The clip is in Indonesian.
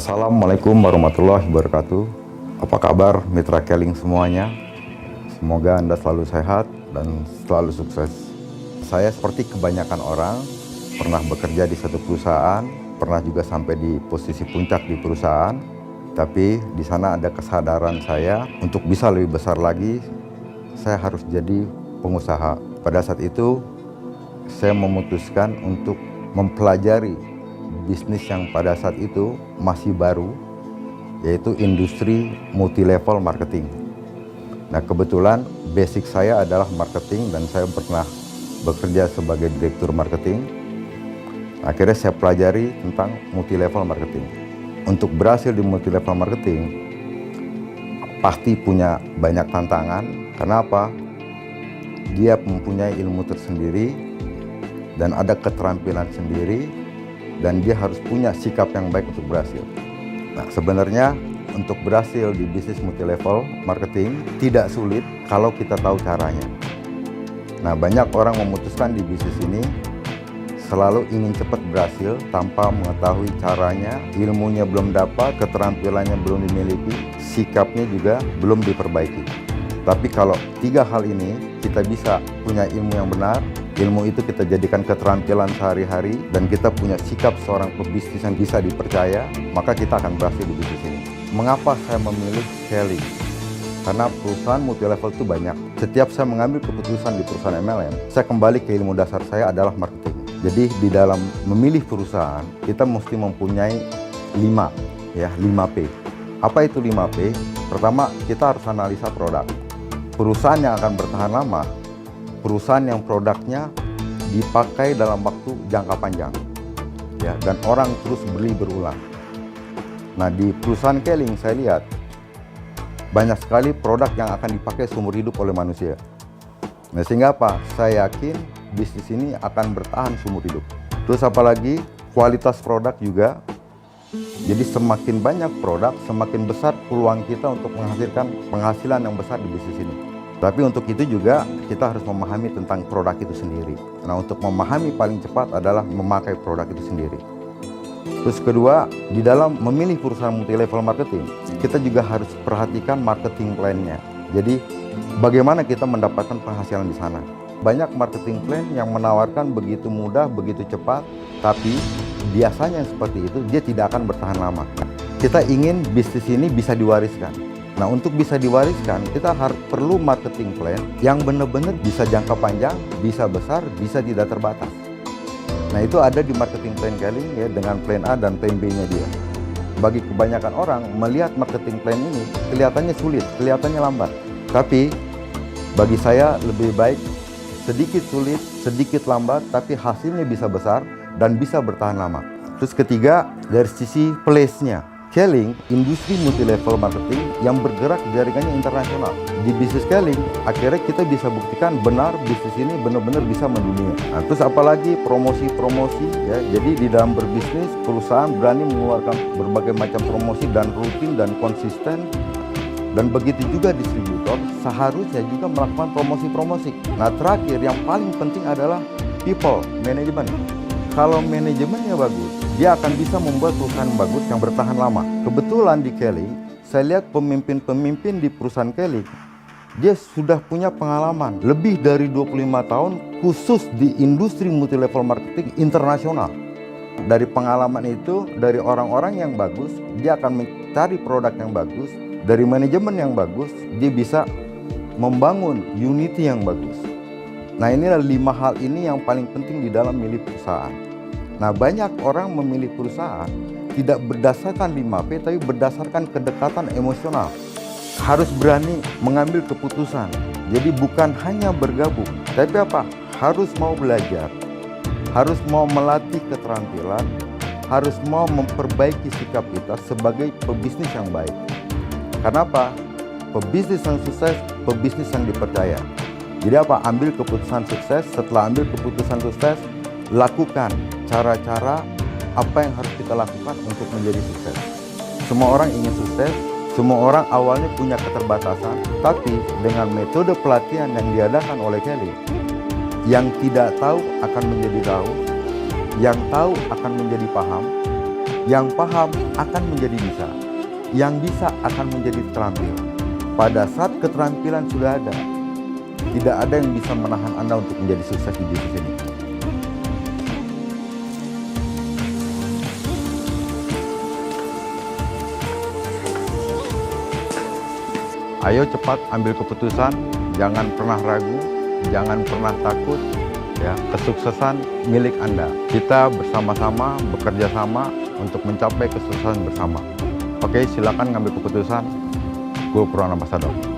Assalamualaikum warahmatullahi wabarakatuh. Apa kabar mitra Keling semuanya? Semoga Anda selalu sehat dan selalu sukses. Saya seperti kebanyakan orang pernah bekerja di satu perusahaan, pernah juga sampai di posisi puncak di perusahaan. Tapi di sana ada kesadaran saya untuk bisa lebih besar lagi, saya harus jadi pengusaha. Pada saat itu saya memutuskan untuk mempelajari bisnis yang pada saat itu masih baru, yaitu industri multi-level marketing. Nah, kebetulan basic saya adalah marketing dan saya pernah bekerja sebagai direktur marketing. Akhirnya saya pelajari tentang multi-level marketing. Untuk berhasil di multi-level marketing, pasti punya banyak tantangan. Kenapa? Dia mempunyai ilmu tersendiri dan ada keterampilan sendiri, dan dia harus punya sikap yang baik untuk berhasil. Nah, sebenarnya untuk berhasil di bisnis multi-level marketing tidak sulit kalau kita tahu caranya. Nah, banyak orang memutuskan di bisnis ini selalu ingin cepat berhasil tanpa mengetahui caranya, ilmunya belum dapat, keterampilannya belum dimiliki, sikapnya juga belum diperbaiki. Tapi kalau tiga hal ini kita bisa punya ilmu yang benar, ilmu itu kita jadikan keterampilan sehari-hari, dan kita punya sikap seorang pebisnis yang bisa dipercaya, maka kita akan berhasil di bisnis ini. Mengapa saya memilih Keling? Karena perusahaan multi-level itu banyak. Setiap saya mengambil keputusan di perusahaan MLM, saya kembali ke ilmu dasar saya adalah marketing. Jadi di dalam memilih perusahaan, kita mesti mempunyai 5P. Apa itu 5P? Pertama, kita harus analisa produk. Perusahaan yang akan bertahan lama, perusahaan yang produknya dipakai dalam waktu jangka panjang, ya, dan orang terus beli berulang. Nah, di perusahaan Keling saya lihat banyak sekali produk yang akan dipakai seumur hidup oleh manusia. Nah, sehingga apa? Saya yakin bisnis ini akan bertahan seumur hidup. Terus apalagi kualitas produk juga. Jadi semakin banyak produk, semakin besar peluang kita untuk menghasilkan penghasilan yang besar di bisnis ini. Tapi untuk itu juga kita harus memahami tentang produk itu sendiri. Nah, untuk memahami paling cepat adalah memakai produk itu sendiri. Terus kedua, di dalam memilih perusahaan multi-level marketing, kita juga harus perhatikan marketing plan-nya. Jadi bagaimana kita mendapatkan penghasilan di sana. Banyak marketing plan yang menawarkan begitu mudah, begitu cepat, tapi biasanya seperti itu dia tidak akan bertahan lama. Kita ingin bisnis ini bisa diwariskan. Nah, untuk bisa diwariskan, kita harus perlu marketing plan yang benar-benar bisa jangka panjang, bisa besar, bisa tidak terbatas. Nah, itu ada di marketing plan Keling, ya, dengan plan A dan plan B-nya dia. Bagi kebanyakan orang melihat marketing plan ini kelihatannya sulit, kelihatannya lambat. Tapi bagi saya lebih baik sedikit sulit, sedikit lambat, tapi hasilnya bisa besar dan bisa bertahan lama. Terus ketiga, dari sisi place-nya, Keling industri multi-level marketing yang bergerak jaringannya internasional. Di bisnis Keling, akhirnya kita bisa buktikan benar bisnis ini benar-benar bisa mendunia. Nah, terus apalagi promosi-promosi, ya. Jadi di dalam berbisnis, perusahaan berani mengeluarkan berbagai macam promosi dan rutin dan konsisten. Dan begitu juga distributor seharusnya juga melakukan promosi-promosi. Nah, terakhir yang paling penting adalah people, manajemen. Kalau manajemennya bagus, dia akan bisa membuat perusahaan bagus yang bertahan lama. Kebetulan di Keling, saya lihat pemimpin-pemimpin di perusahaan Keling, dia sudah punya pengalaman lebih dari 25 tahun khusus di industri multi-level marketing internasional. Dari pengalaman itu, dari orang-orang yang bagus, dia akan mencari produk yang bagus. Dari manajemen yang bagus, dia bisa membangun unity yang bagus. Nah, inilah 5 hal ini yang paling penting di dalam milih perusahaan. Nah, banyak orang memilih perusahaan tidak berdasarkan 5P, tapi berdasarkan kedekatan emosional. Harus berani mengambil keputusan. Jadi bukan hanya bergabung, tapi apa? Harus mau belajar, harus mau melatih keterampilan, harus mau memperbaiki sikap kita sebagai pebisnis yang baik. Kenapa? Pebisnis yang sukses, pebisnis yang dipercaya. Jadi apa? Ambil keputusan sukses. Setelah ambil keputusan sukses, lakukan cara-cara apa yang harus kita lakukan untuk menjadi sukses. Semua orang ingin sukses, semua orang awalnya punya keterbatasan, tapi dengan metode pelatihan yang diadakan oleh Keling, yang tidak tahu akan menjadi tahu, yang tahu akan menjadi paham, Yang paham akan menjadi bisa. Yang bisa akan menjadi terampil. Pada saat keterampilan sudah ada, tidak ada yang bisa menahan Anda untuk menjadi sukses di bisnis ini. Ayo cepat ambil keputusan, jangan pernah ragu, jangan pernah takut. Ya, kesuksesan milik Anda. Kita bersama-sama bekerja sama untuk mencapai kesuksesan bersama. Oke, silakan ngambil keputusan. Go Pro Ambassador.